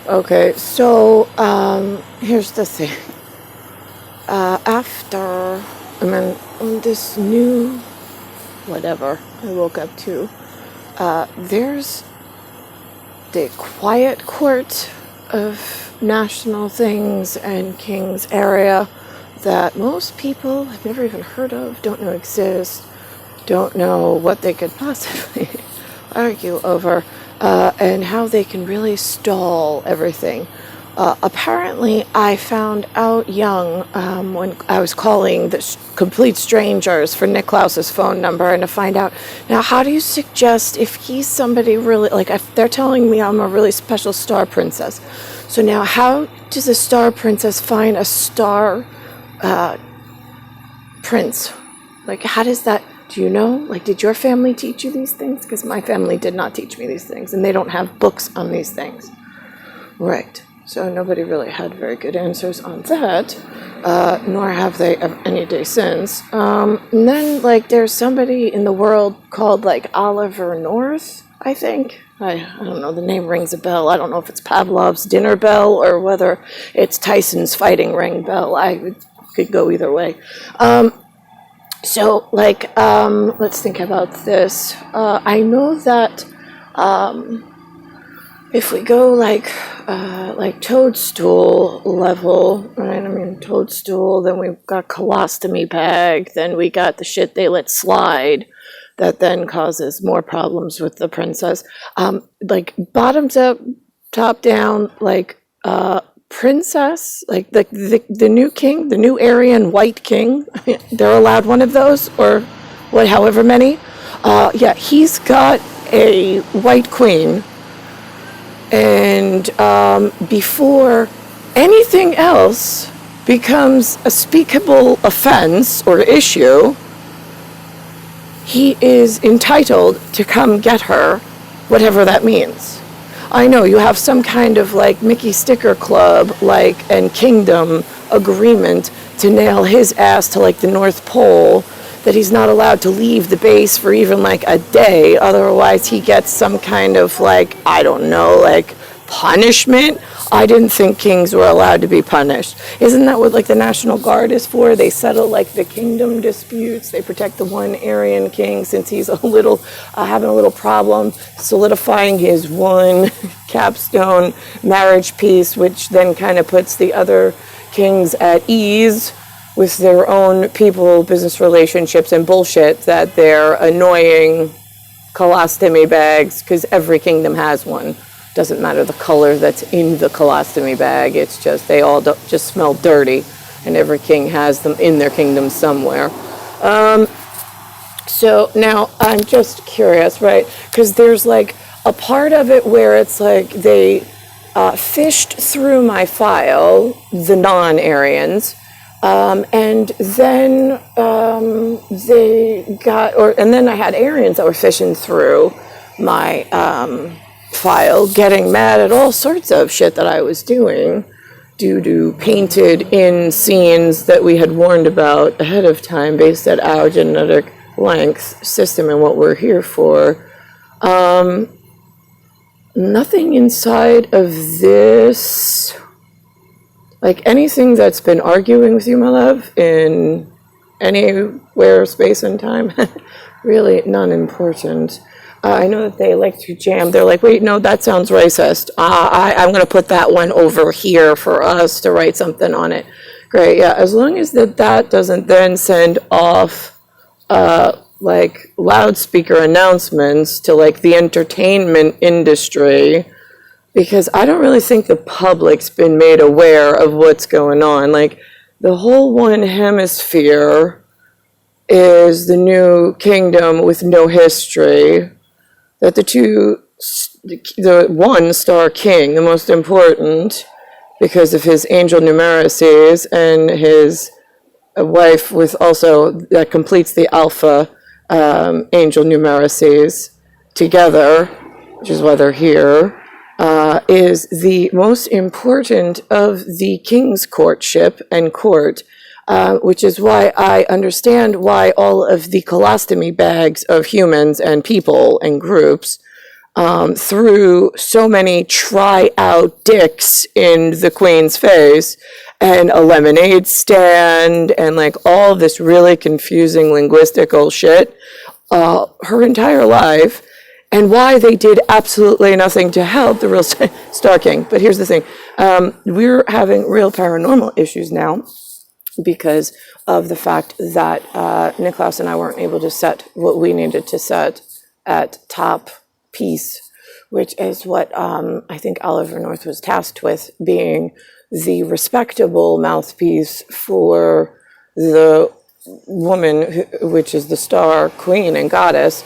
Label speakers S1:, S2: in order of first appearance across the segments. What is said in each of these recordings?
S1: Okay, so here's the thing. After, on this new whatever I woke up to, there's the quiet court of national things and kings area that most people have never even heard of, don't know exist, don't know what they could possibly argue over, and how they can really stall everything. Apparently, I found out young when I was calling the complete strangers for Nick Klaus's phone number and to find out, now, how do you suggest if he's somebody really, like, if they're telling me I'm a really special star princess. So now, how does a star princess find a star prince? Like, how does that, do you know? Like, did your family teach you these things? Because my family did not teach me these things, and they don't have books on these things. Right. So nobody really had very good answers on that, nor have they any day since. And then, like, there's somebody in the world called, like, Oliver North, I think. I don't know, the name rings a bell. I don't know if it's Pavlov's dinner bell or whether it's Tyson's fighting ring bell. I could go either way. So, like, let's think about this. I know that if we go like toadstool level, right? I mean, toadstool, then we've got colostomy bag, then we got the shit they let slide that then causes more problems with the princess. Like, bottoms up, top down, like, princess, like the new king, the new Aryan white king, they're allowed one of those, or what, however many. Yeah, he's got a white queen. And before anything else becomes a speakable offense or issue, he is entitled to come get her, whatever that means. I know you have some kind of like Mickey Sticker Club, like, and kingdom agreement to nail his ass to like the North Pole, that he's not allowed to leave the base for even like a day, otherwise he gets some kind of like, I don't know, like punishment. I didn't think kings were allowed to be punished. Isn't that what like the National Guard is for? They settle like the kingdom disputes. They protect the one Aryan king since he's a little having a little problem solidifying his one capstone marriage piece, which then kind of puts the other kings at ease with their own people, business relationships, and bullshit that they're annoying colostomy bags, because every kingdom has one. Doesn't matter the color that's in the colostomy bag, it's just, they all just smell dirty, and every king has them in their kingdom somewhere. So now I'm just curious, right? Because there's like a part of it where it's like they fished through my file, the non-Aryans, and then they got, and then I had Aryans that were fishing through my file, getting mad at all sorts of shit that I was doing due to painted in scenes that we had warned about ahead of time based at our genetic length system and what we're here for. Nothing inside of this, like anything that's been arguing with you, my love, in anywhere, space and time, really non-important. I know that they like to jam. They're like, wait, no, that sounds racist. I'm going to put that one over here for us to write something on it. Great, yeah, as long as that doesn't then send off like loudspeaker announcements to like the entertainment industry, because I don't really think the public's been made aware of what's going on. Like, the whole one hemisphere is the new kingdom with no history, that the one star king, the most important, because of his angel numeracies, and his wife with also, that completes the alpha angel numeracies together, which is why they're here, is the most important of the king's courtship and court, which is why I understand why all of the colostomy bags of humans and people and groups threw so many try-out dicks in the Queen's face, and a lemonade stand, and like all this really confusing linguistical shit her entire life, and why they did absolutely nothing to help the real Star King. But here's the thing. We're having real paranormal issues now because of the fact that Nicklaus and I weren't able to set what we needed to set at top piece, which is what I think Oliver North was tasked with, being the respectable mouthpiece for the woman, which is the star queen and goddess,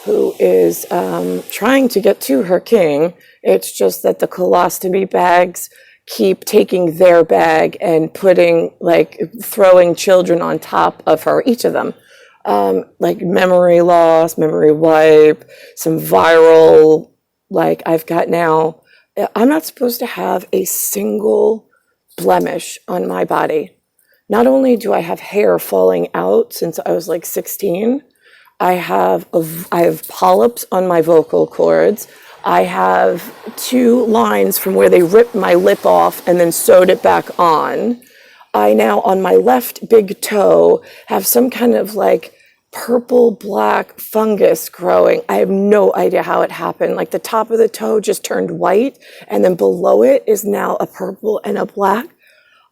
S1: who is trying to get to her king. It's just that the colostomy bags keep taking their bag and throwing children on top of her, each of them. Like memory loss, memory wipe, some viral, I've got now, I'm not supposed to have a single blemish on my body. Not only do I have hair falling out since I was 16, I have polyps on my vocal cords. I have 2 lines from where they ripped my lip off and then sewed it back on. I now, on my left big toe, have some kind of purple black fungus growing. I have no idea how it happened. The top of the toe just turned white, and then below it is now a purple and a black.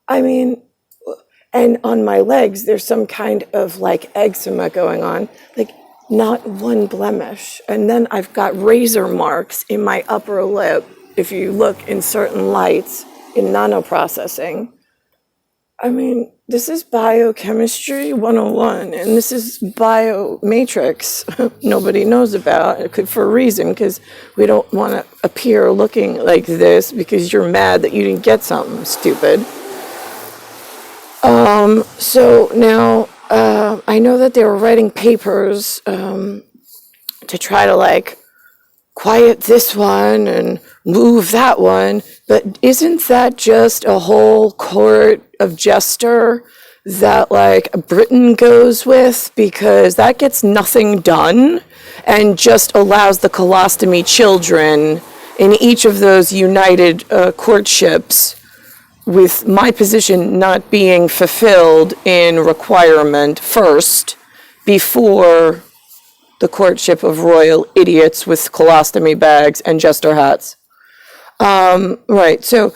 S1: I mean, and on my legs, there's some kind of eczema going on. Not one blemish. And then I've got razor marks in my upper lip, if you look in certain lights in nanoprocessing. I mean, this is biochemistry 101, and this is biomatrix nobody knows about, for a reason, because we don't want to appear looking like this because you're mad that you didn't get something stupid. So now, I know that they were writing papers to try to quiet this one and move that one, but isn't that just a whole court of jester that Britain goes with, because that gets nothing done and just allows the colostomy children in each of those united courtships, with my position not being fulfilled in requirement first before the courtship of royal idiots with colostomy bags and jester hats. Right, so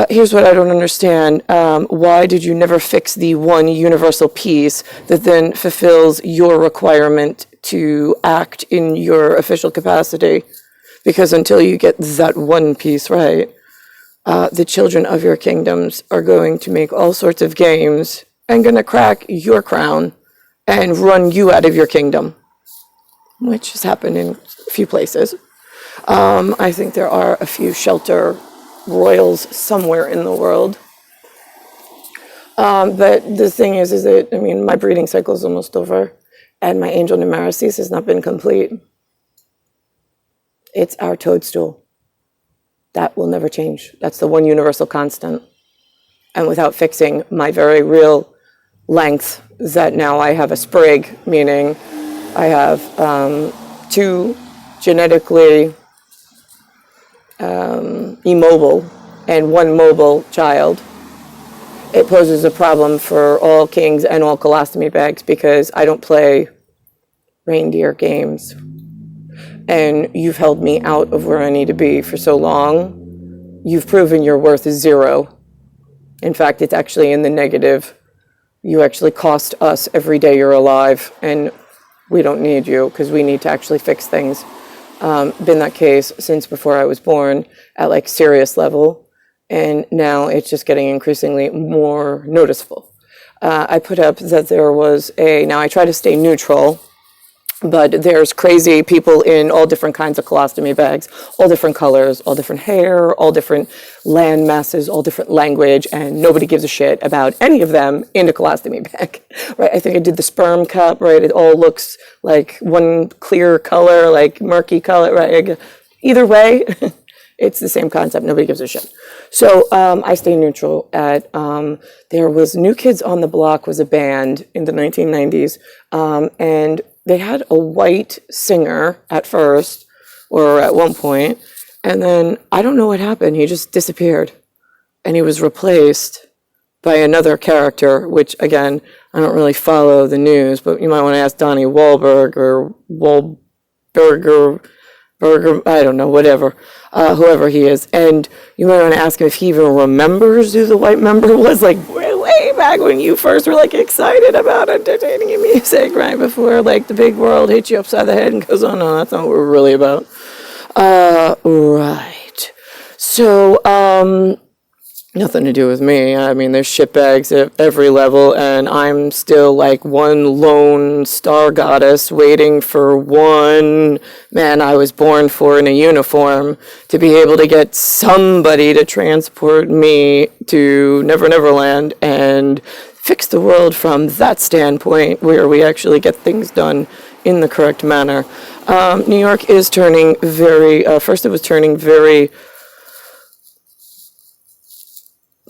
S1: here's what I don't understand. Why did you never fix the one universal piece that then fulfills your requirement to act in your official capacity? Because until you get that one piece right, the children of your kingdoms are going to make all sorts of games and going to crack your crown and run you out of your kingdom, which has happened in a few places. I think there are a few shelter royals somewhere in the world. But the thing is that, my breeding cycle is almost over, and my angel numeracies has not been complete. It's our toadstool. That will never change. That's the one universal constant. And without fixing my very real length, that now I have a sprig, meaning I have 2 genetically immobile and 1 mobile child, it poses a problem for all kings and all colostomy bags, because I don't play reindeer games. And you've held me out of where I need to be for so long. You've proven your worth is 0. In fact, it's actually in the negative. You actually cost us every day you're alive, and we don't need you, because we need to actually fix things. Been that case since before I was born at serious level, and now it's just getting increasingly more noticeable. I put up that there was now I try to stay neutral, but there's crazy people in all different kinds of colostomy bags, all different colors, all different hair, all different land masses, all different language, and nobody gives a shit about any of them in a colostomy bag, right? I think I did the sperm cup, right? It all looks like one clear color, murky color, right? Either way, it's the same concept. Nobody gives a shit. So I stay neutral. There was New Kids on the Block was a band in the 1990s, and they had a white singer at first, or at one point. And then I don't know what happened. He just disappeared. And he was replaced by another character, which, again, I don't really follow the news, but you might want to ask Donnie Wahlberg or Wahlberger, I don't know, whatever, whoever he is. And you might want to ask him if he even remembers who the white member was, like, way back when you first were, like, excited about entertaining music, right before, like, the big world hits you upside the head and goes, oh, no, that's not what we're really about. Right. So, nothing to do with me. I mean, there's shitbags at every level, and I'm still like one lone star goddess waiting for one man I was born for in a uniform to be able to get somebody to transport me to Never Never Land and fix the world from that standpoint where we actually get things done in the correct manner. New York is turning first it was turning very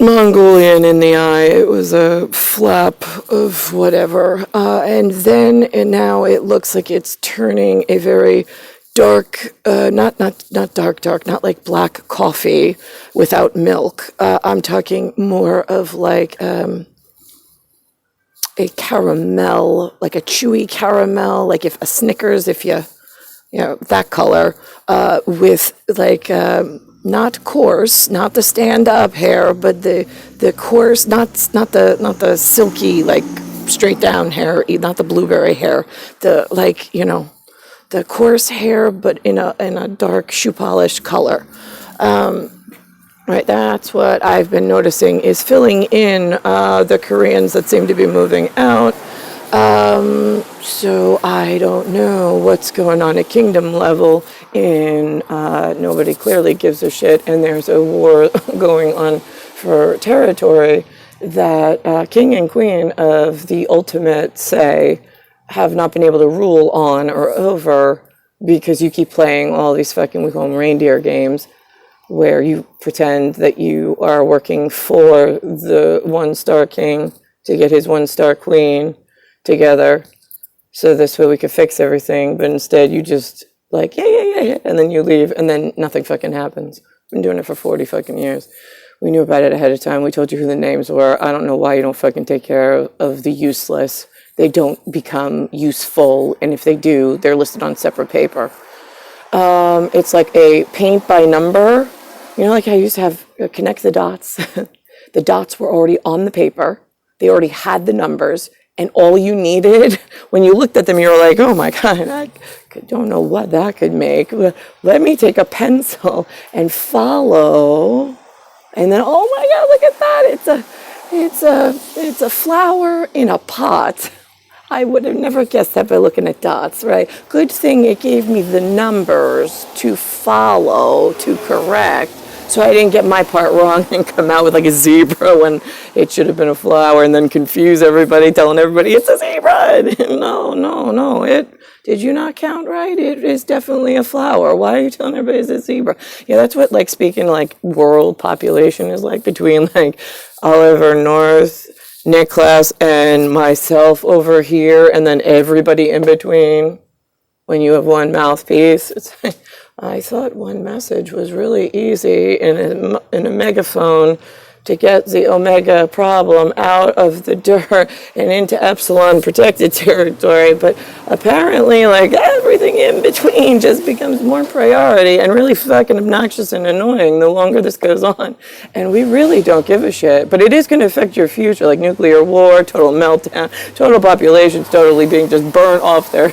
S1: Mongolian in the eye. It was a flap of whatever. And now it looks like it's turning a very dark, not dark, not like black coffee without milk. I'm talking more of like a caramel, like a chewy caramel, like if a Snickers, if you know, that color, with like, not coarse, not the stand-up hair, but the coarse, not the silky, like straight down hair, not the blueberry hair, the, like, you know, the coarse hair, but in a dark shoe polish color. Right, that's what I've been noticing is filling in the Koreans that seem to be moving out. So I don't know what's going on at kingdom level nobody clearly gives a shit, and there's a war going on for territory that king and queen of the ultimate, say, have not been able to rule on or over because you keep playing all these fucking, we call them reindeer games, where you pretend that you are working for the one-star king to get his one-star queen together, so this way we could fix everything, but instead you just like, yeah, and then you leave, and then nothing fucking happens. Been doing it for 40 fucking years. We knew about it ahead of time. We told you who the names were. I don't know why you don't fucking take care of the useless. They don't become useful, and if they do, they're listed on separate paper. It's like a paint by number. You know, like I used to have connect the dots. The dots were already on the paper. They already had the numbers. And all you needed, when you looked at them, you were like, oh my God, I don't know what that could make. Let me take a pencil and follow. And then, oh my God, look at that. It's a flower in a pot. I would have never guessed that by looking at dots, right? Good thing it gave me the numbers to follow, to correct. So I didn't get my part wrong and come out with like a zebra when it should have been a flower and then confuse everybody, telling everybody it's a zebra. No. Did you not count right? It is definitely a flower. Why are you telling everybody it's a zebra? Yeah, that's what, like, speaking like world population is like between like Oliver North, Nicholas, and myself over here, and then everybody in between. When you have one mouthpiece, it's like, I thought one message was really easy in a megaphone to get the omega problem out of the dirt and into epsilon protected territory, but apparently like everything in between just becomes more priority and really fucking obnoxious and annoying the longer this goes on, and we really don't give a shit. But it is going to affect your future, like nuclear war, total meltdown, total populations totally being just burnt off there.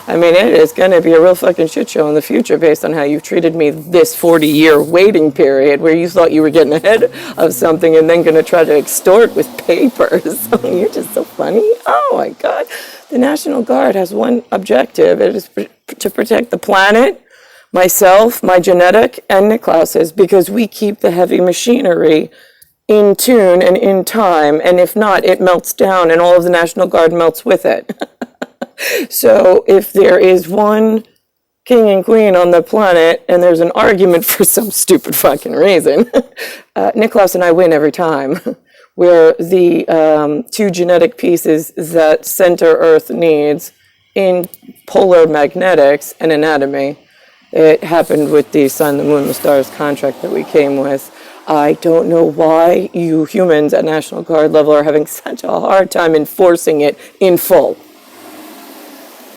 S1: I mean, it is going to be a real fucking shit show in the future based on how you've treated me this 40-year waiting period where you thought you were getting ahead of something and then going to try to extort with papers. You're just so funny. Oh my God. The National Guard has one objective. It is to protect the planet, myself, my genetic, and Niklaus's, because we keep the heavy machinery in tune and in time, and if not, it melts down and all of the National Guard melts with it. So if there is one king and queen on the planet and there's an argument for some stupid fucking reason, Niklaus and I win every time. We're the two genetic pieces that center Earth needs in polar magnetics and anatomy. It happened with the Sun, the Moon, the Stars contract that we came with. I don't know why you humans at National Guard level are having such a hard time enforcing it in full.